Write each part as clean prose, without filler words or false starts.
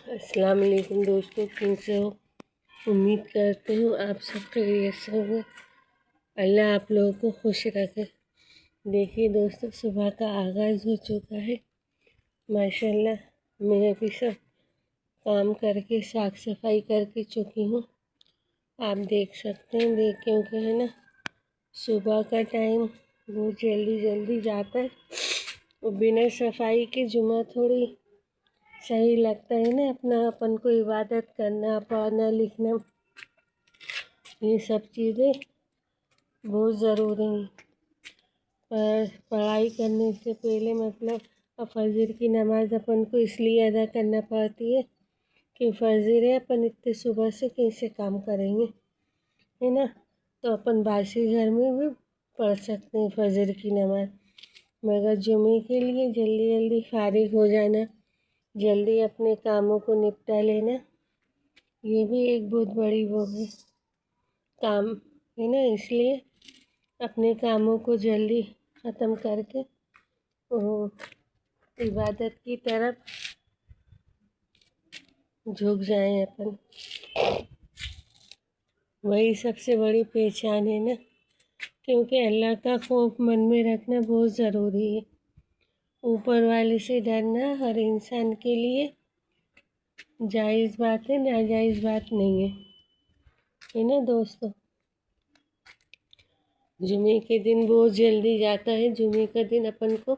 السلام علیکم دوستوں، کیسے ہو؟ امید کرتے ہوں آپ سب خیریت سے ہوں گے۔ اللہ آپ لوگوں کو خوش رکھے۔ دیکھیے دوستوں، صبح کا آغاز ہو چکا ہے۔ ماشاءاللہ میں ابھی سب کام کر کے صاف صفائی کر کے چکی ہوں۔ آپ دیکھ سکتے ہیں، کیونکہ ہے نا صبح کا ٹائم بہت جلدی جاتا ہے اور بنا صفائی کے جمعہ تھوڑی صحیح لگتا ہے نا۔ اپن کو عبادت کرنا، پڑھنا لکھنا، یہ سب چیزیں بہت ضروری ہیں۔ پڑھائی کرنے سے پہلے فجر کی نماز اپن کو اس لیے ادا کرنا پڑتی ہے کہ فجر ہے، اپن اتنے صبح سے کیسے کام کریں گے، ہے نا۔ تو اپن باسی گھر میں بھی پڑھ سکتے ہیں فجر کی نماز، مگر جمعے کے لیے جلدی فارغ ہو جانا، جلدی اپنے کاموں کو نپٹا لینا، یہ بھی ایک بہت بڑی کام ہے نا۔ اس لیے اپنے کاموں کو جلدی ختم کر کے عبادت کی طرف جھک جائیں اپن، وہی سب سے بڑی پہچان ہے نا۔ کیونکہ اللہ کا خوف من میں رکھنا بہت ضروری ہے۔ اوپر والے سے ڈرنا ہر انسان کے لیے جائز بات ہے، ناجائز بات نہیں ہے نا دوستو۔ جمعے کے دن بہت جلدی جاتا ہے۔ جمعے کا دن اپن کو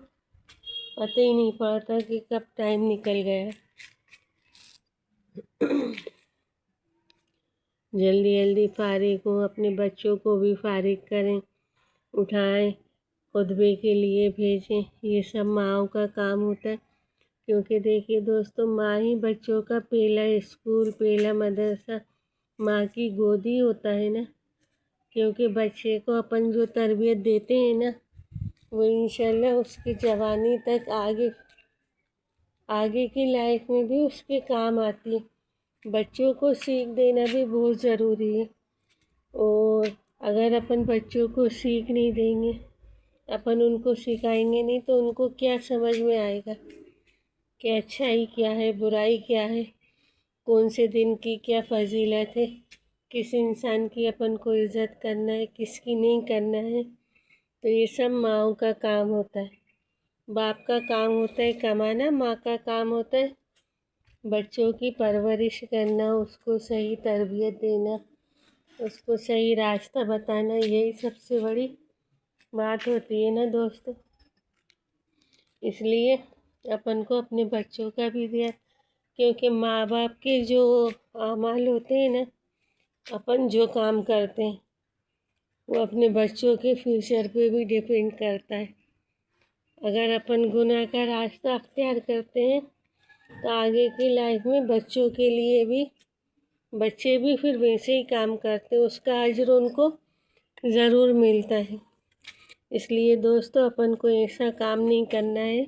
پتہ ہی نہیں پڑتا کہ کب ٹائم نکل گیا۔ جلدی فارغ ہوں، اپنے بچوں کو بھی فارغ کریں، اٹھائیں، خطبے کے لیے بھیجیں، یہ سب ماؤں کا کام ہوتا ہے۔ کیونکہ دیکھیے دوستو، ماں ہی بچوں کا پہلا اسکول، پہلا مدرسہ ماں کی گود ہی ہوتا ہے نا۔ کیونکہ بچے کو اپن جو تربیت دیتے ہیں نا، وہ انشاءاللہ اس کی جوانی تک آگے کی لائف میں بھی اس کے کام آتی ہے۔ بچوں کو سیکھ دینا بھی بہت ضروری ہے، اور اگر اپن بچوں کو سیکھ نہیں دیں گے، اپن ان کو سکھائیں گے نہیں، تو ان کو کیا سمجھ میں آئے گا کہ اچھائی کیا ہے، برائی کیا ہے، کون سے دن کی کیا فضیلت ہے، کس انسان کی اپن کو عزت کرنا ہے، کس کی نہیں کرنا ہے۔ تو یہ سب ماؤں کا کام ہوتا ہے۔ باپ کا کام ہوتا ہے کمانا، ماں کا کام ہوتا ہے بچوں کی پرورش کرنا، اس کو صحیح تربیت دینا، اس کو صحیح راستہ بتانا، یہی سب سے بڑی بات ہوتی ہے نا دوستو۔ اس لیے اپن کو اپنے بچوں کا بھی دیا، کیونکہ ماں باپ کے جو اعمال ہوتے ہیں نا، اپن جو کام کرتے ہیں وہ اپنے بچوں کے فیوچر پہ بھی ڈیپینڈ کرتا ہے۔ اگر اپن گناہ کا راستہ اختیار کرتے ہیں تو آگے کی لائف میں بچوں کے لیے بھی، بچے بھی پھر ویسے ہی کام کرتے ہیں، اس کا اجر ان کو ضرور ملتا ہے۔ اس لیے دوستو، اپن کو ایسا کام نہیں کرنا ہے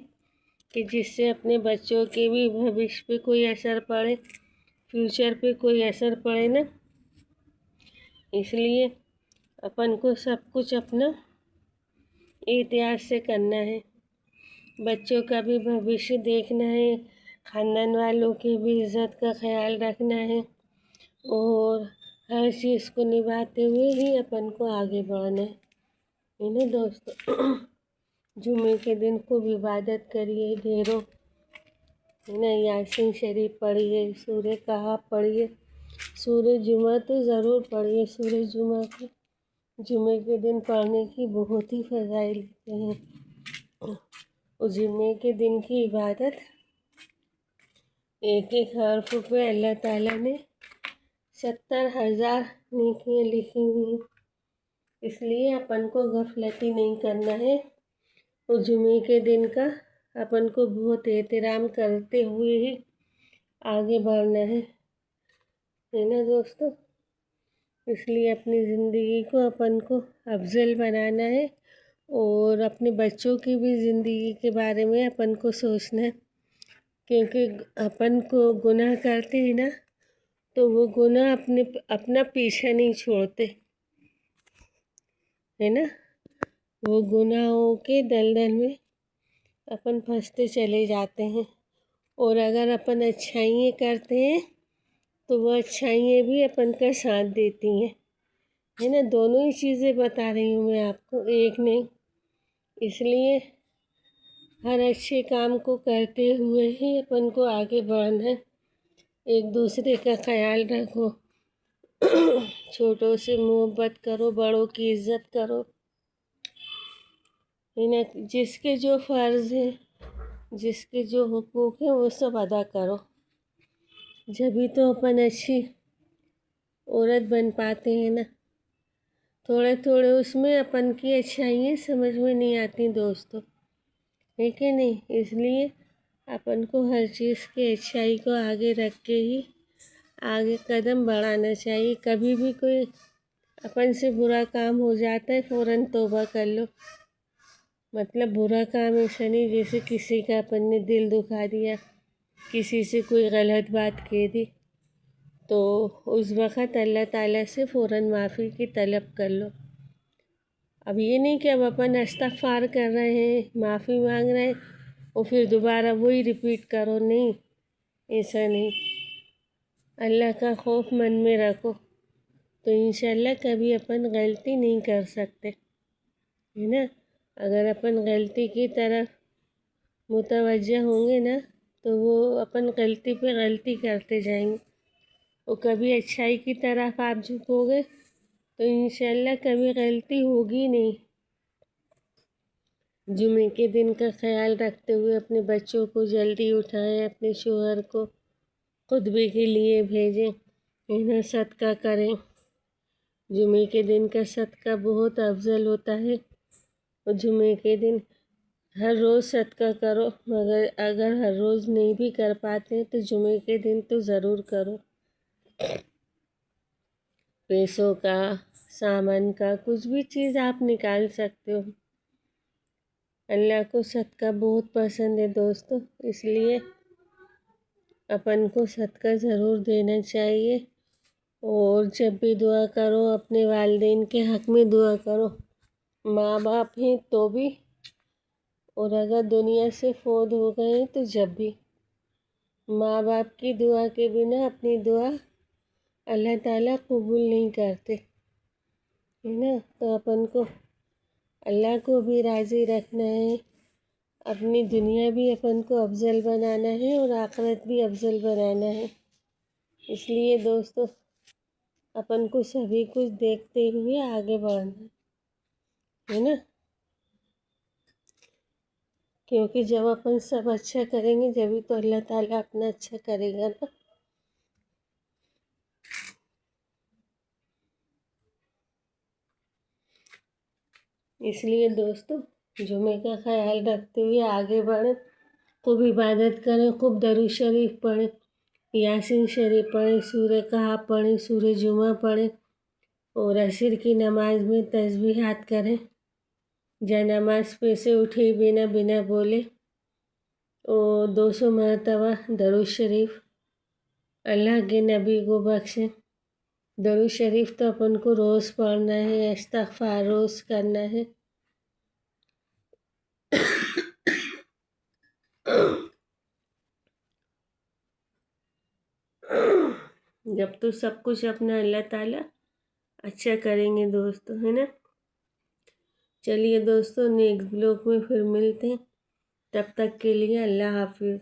کہ جس سے اپنے بچوں کے بھی بھوش پہ کوئی اثر پڑے، فیوچر پہ کوئی اثر پڑے نا۔ اس لیے اپن کو سب کچھ اپنا احتیاط سے کرنا ہے، بچوں کا بھی بھوش دیکھنا ہے، خاندان والوں کی بھی عزت کا خیال رکھنا ہے، اور ہر چیز کو نبھاتے ہوئے ہی اپن کو آگے بڑھنا ہے نا دوستو۔ جمعے کے دن خوب عبادت کریے، ڈھیروں ہے نا، یاسین شریف پڑھیے، سورہ کہف پڑھیے، سورہ جمعہ تو ضرور پڑھیے۔ سورہ جمعہ کو جمعے کے دن پڑھنے کی بہت ہی فضائل ہیں۔ اور جمعے کے دن کی عبادت ایک حرف پہ اللہ تعالیٰ نے 70,000 نیکیاں لکھی ہوئی ہیں۔ اس لیے اپن کو غفلتی نہیں کرنا ہے، اور جمعے کے دن کا اپن کو بہت احترام کرتے ہوئے ہی آگے بڑھنا ہے نا دوستو۔ اس لیے اپنی زندگی کو اپن کو افضل بنانا ہے، اور اپنے بچوں کی بھی زندگی کے بارے میں اپن کو سوچنا ہے۔ کیونکہ اپن کو گناہ کرتے ہیں نا، تو وہ گناہ اپنا پیچھا نہیں چھوڑتے، ہے نا۔ وہ گناہوں کے دلدل میں اپن پھنستے چلے جاتے ہیں، اور اگر اپن اچھائیاں کرتے ہیں تو وہ اچھائیاں بھی اپن کا ساتھ دیتی ہیں، ہے نا. دونوں ہی چیزیں بتا رہی ہوں میں آپ کو، ایک نہیں. اس لیے ہر اچھے کام کو کرتے ہوئے ہی اپن کو آگے بڑھنا ہے. ایک دوسرے کا خیال رکھو، چھوٹوں سے محبت کرو، بڑوں کی عزت کرو، جس کے جو فرض ہیں، جس کے جو حقوق ہیں وہ سب ادا کرو. جبھی تو اپن اچھی عورت بن پاتے ہیں نا. تھوڑے تھوڑے اس میں اپن کی اچھائیاں سمجھ میں نہیں آتی دوستو، ہے کہ نہیں. اس لیے اپن کو ہر چیز کی اچھائی کو آگے رکھ کے ہی آگے قدم بڑھانا چاہیے. کبھی بھی کوئی اپن سے برا کام ہو جاتا ہے فوراً توبہ کر لو. مطلب برا کام ایسا نہیں جیسے کسی کا اپن نے دل دکھا دیا، کسی سے کوئی غلط بات کہہ دی، تو اس وقت اللہ تعالیٰ سے فوراً معافی کی طلب کر لو. اب یہ نہیں کہ اب اپن استغفار کر رہے ہیں، معافی مانگ رہے ہیں اور پھر دوبارہ وہی ریپیٹ کرو. نہیں، ایسا نہیں. اللہ کا خوف من میں رکھو تو انشاءاللہ کبھی اپن غلطی نہیں کر سکتے، ہے نا. اگر اپن غلطی کی طرف متوجہ ہوں گے نا تو وہ اپن غلطی پہ غلطی کرتے جائیں گے. اور کبھی اچھائی کی طرف آپ جھکو گے تو انشاءاللہ کبھی غلطی ہوگی نہیں. جمعے کے دن کا خیال رکھتے ہوئے اپنے بچوں کو جلدی اٹھائیں، اپنے شوہر کو خطبے کے لیے بھیجیں، انہیں صدقہ کریں. جمعے کے دن کا صدقہ بہت افضل ہوتا ہے. اور جمعے کے دن ہر روز صدقہ کرو، مگر اگر ہر روز نہیں بھی کر پاتے تو جمعے کے دن تو ضرور کرو. پیسوں کا، سامان کا، کچھ بھی چیز آپ نکال سکتے ہو. اللہ کو صدقہ بہت پسند ہے دوستو، اس لیے اپن کو صدقہ ضرور دینا چاہیے. اور جب بھی دعا کرو اپنے والدین کے حق میں دعا کرو، ماں باپ ہیں تو بھی، اور اگر دنیا سے فوت ہو گئے تو جب بھی. ماں باپ کی دعا کے بنا اپنی دعا اللہ تعالیٰ قبول نہیں کرتے، ہے نا. تو اپن کو اللہ کو بھی راضی رکھنا ہے، اپنی دنیا بھی اپن کو افضل بنانا ہے اور آخرت بھی افضل بنانا ہے. اس لیے دوستو اپن کو سبھی کچھ دیکھتے ہوئے آگے بڑھنا ہے نا. کیونکہ جب اپن سب اچھا کریں گے جبھی تو اللہ تعالیٰ اپنا اچھا کرے گا نا. اس لیے دوستو جمعے کا خیال رکھتے ہوئے آگے بڑھیں، خوب عبادت کریں، خوب درود شریف پڑھیں، یاسین شریف پڑھیں، سورہ کہف پڑھیں، سورہ جمعہ پڑھیں، اور عصر کی نماز میں تسبیحات کریں. جا نماز پہ سے اٹھے بنا بولے اور 200 مرتبہ درود شریف اللہ کے نبی کو بخشیں. درود شریف تو اپن کو روز پڑھنا ہے، استغفار روز کرنا ہے. جب تو سب کچھ اپنا اللہ تعالیٰ اچھا کریں گے دوستو، ہے نا. چلیے دوستو نیکسٹ بلاگ میں پھر ملتے ہیں، تب تک کے لیے اللہ حافظ.